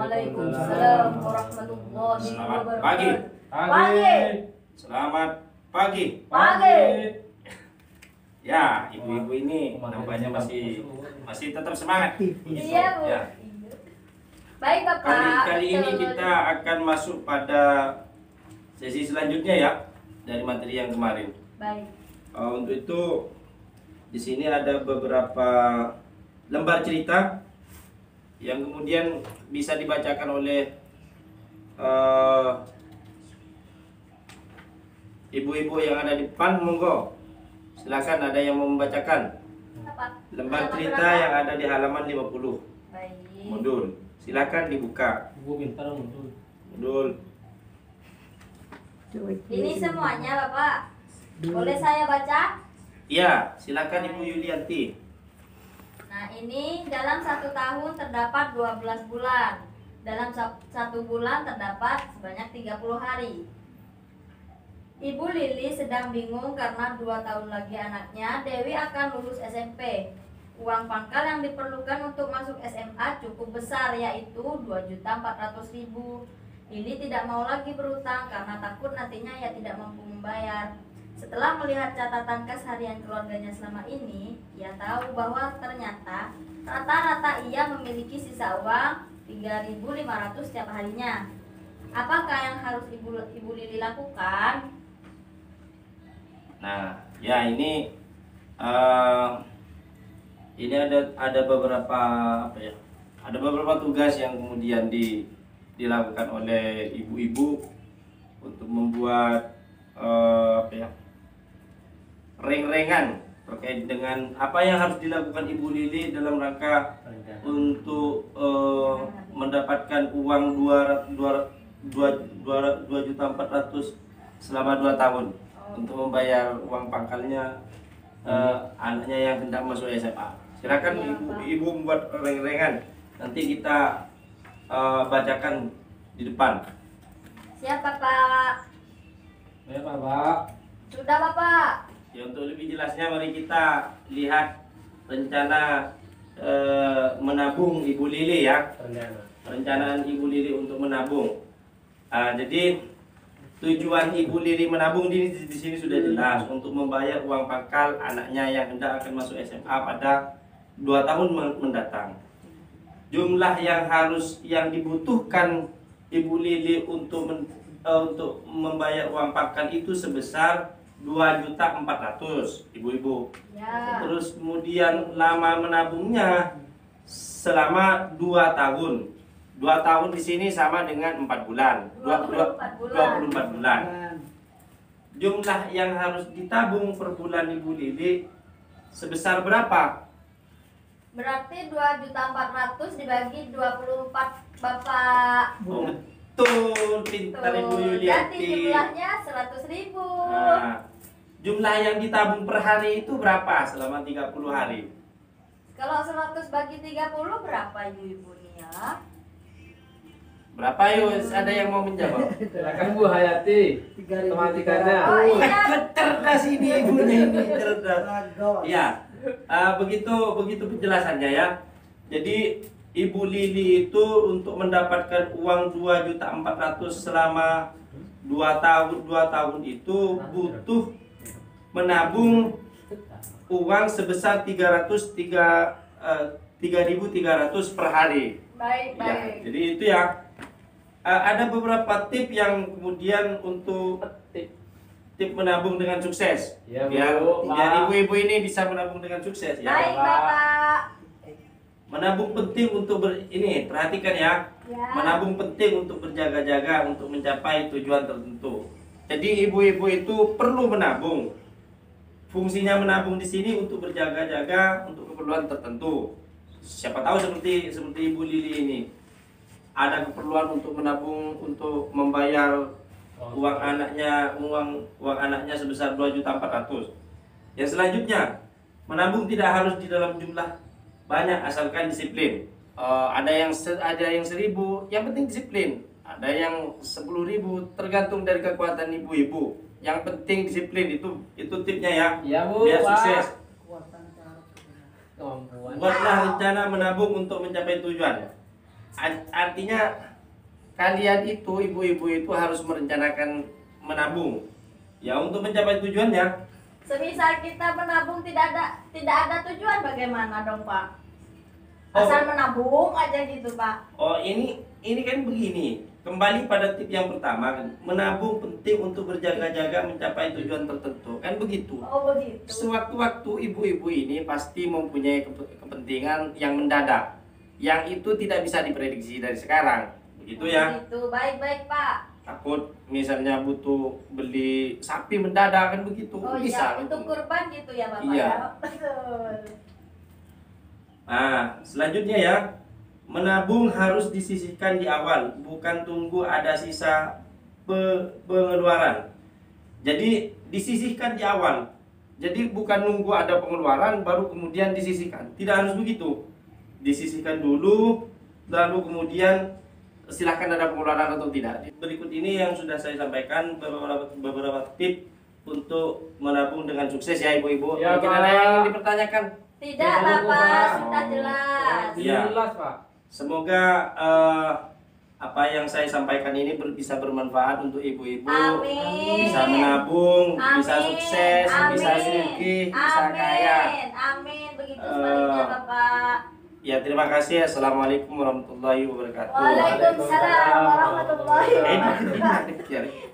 Waalaikumsalam warahmatullahi Selamat wabarakatuh. pagi. Pagi. Selamat pagi. Pagi. Ya, ibu-ibu ini nampaknya masih tetap semangat. Iya, Bu. Ya. Baik, Bapak. Kali ini Betul. kita akan masuk pada sesi selanjutnya ya dari materi yang kemarin. Baik. Untuk itu di sini ada beberapa lembar cerita yang kemudian bisa dibacakan oleh ibu-ibu yang ada di depan. Monggo, silakan, ada yang mau membacakan Apa? lembar Halaman cerita berapa? yang ada di halaman 50. Baik. Modul, silakan dibuka. Modul. Ini semuanya, Bapak. Boleh saya baca? Iya, silakan Ibu Yulianti. Nah, ini dalam 1 tahun terdapat 12 bulan. Dalam 1 bulan terdapat sebanyak 30 hari. Ibu Lili sedang bingung karena 2 tahun lagi anaknya Dewi akan lulus SMP. Uang pangkal yang diperlukan untuk masuk SMA cukup besar, yaitu 2.400.000. Lili tidak mau lagi berutang karena takut nantinya ia tidak mampu membayar. Setelah melihat catatan kas harian keluarganya selama ini, ia tahu bahwa ternyata rata-rata ia memiliki sisa uang 3.500 setiap harinya. Apakah yang harus Ibu Lili lakukan? Nah, ya ini ada beberapa apa ya? Ada beberapa tugas yang kemudian dilakukan oleh ibu-ibu untuk membuat apa ya? Reng-rengan terkait dengan apa yang harus dilakukan Ibu Lili dalam rangka untuk mendapatkan uang 2.400.000 selama 2 tahun untuk membayar uang pangkalnya anaknya yang hendak masuk SMA. Silakan ibu membuat reng-rengan, nanti kita bacakan di depan. Siap, Bapak. Ya, Bapak. Sudah, Bapak. Ya, untuk lebih jelasnya mari kita lihat rencana menabung Ibu Lili ya. Rencanaan Ibu Lili untuk menabung. Jadi tujuan Ibu Lili menabung di sini sudah jelas, untuk membayar uang pangkal anaknya yang hendak akan masuk SMA pada 2 tahun mendatang. Jumlah yang dibutuhkan Ibu Lili untuk membayar uang pangkal itu sebesar 2.400.000, ibu-ibu. Ya. Terus kemudian lama menabungnya selama 2 tahun. 2 tahun di sini sama dengan 4 bulan. 24 bulan. 24 bulan. Jumlah yang harus ditabung per bulan Ibu Lili sebesar berapa? Berarti 2.400.000 dibagi 24, Bapak. Oh, betul, pintar Ibu Jadi Yulianti. jumlahnya 100.000. Nah, jumlah yang ditabung per hari itu berapa selama 30 hari? Kalau 100 bagi 30 berapa, ibu-ibu nih ya? Berapa yuk? Ada yang mau menjawab? Silakan Bu Hayati. Matematikanya. Oh iya. Cerdas ini ibunya ini, cerdas. Ya, begitu penjelasannya ya. Jadi Ibu Lili itu untuk mendapatkan uang 2.400.000 selama 2 tahun itu butuh menabung uang sebesar 3.300 per hari. Baik, Ya, baik. jadi itu ya. Ada beberapa tip yang kemudian untuk tip menabung dengan sukses. Ya, Bu. Biar ibu-ibu ini bisa menabung dengan sukses ya. Baik, Bapak. Menabung penting untuk ini perhatikan ya. Ya. Menabung penting untuk berjaga-jaga untuk mencapai tujuan tertentu. Jadi ibu-ibu itu perlu menabung. Fungsinya menabung di sini untuk berjaga-jaga untuk keperluan tertentu. Siapa tahu seperti Ibu Lili ini ada keperluan untuk menabung untuk membayar uang anaknya sebesar 2.400.000. Yang selanjutnya, menabung tidak harus di dalam jumlah banyak asalkan disiplin. Ada yang 1.000, yang penting disiplin. Ada yang 10.000, tergantung dari kekuatan ibu-ibu. Yang penting disiplin, itu tipnya ya. Iya, Bu. Biar Pak. sukses. Kemampuan. Buatlah rencana menabung untuk mencapai tujuan. Artinya kalian itu, ibu-ibu itu harus merencanakan menabung ya untuk mencapai tujuannya. Semisal kita menabung tidak ada tujuan, bagaimana dong Pak? Asal menabung aja gitu Pak. Oh, ini kan begini. Kembali pada tip yang pertama kan, menabung penting untuk berjaga-jaga mencapai tujuan tertentu, kan begitu. Oh begitu. Sewaktu-waktu ibu-ibu ini pasti mempunyai kepentingan yang mendadak, yang itu tidak bisa diprediksi dari sekarang, begitu ya. Begitu, baik-baik Pak. Takut misalnya butuh beli sapi mendadak kan begitu, Oh bisa. iya, untuk kurban gitu ya Bapak Iya. ya. Betul. Nah, selanjutnya ya, menabung harus disisihkan di awal, bukan tunggu ada sisa pengeluaran. Jadi disisihkan di awal. Jadi bukan nunggu ada pengeluaran baru kemudian disisihkan. Tidak harus begitu. Disisihkan dulu, lalu kemudian silahkan ada pengeluaran atau tidak. Berikut ini yang sudah saya sampaikan beberapa tips untuk menabung dengan sukses ya ibu-ibu. Ya, Mungkin Pak. ada yang ingin dipertanyakan. Tidak Ya, Bapak, Pak. sudah jelas. Iya. Jelas Pak. Semoga apa yang saya sampaikan ini bisa bermanfaat untuk ibu-ibu. Amin. Bisa menabung, Amin. bisa sukses, bisa Amin. sugih, bisa Amin. kaya. Amin. Begitu sebaliknya Bapak. Ya, terima kasih. Assalamualaikum warahmatullahi wabarakatuh. Waalaikumsalam warahmatullahi Eh, wabarakatuh. ini,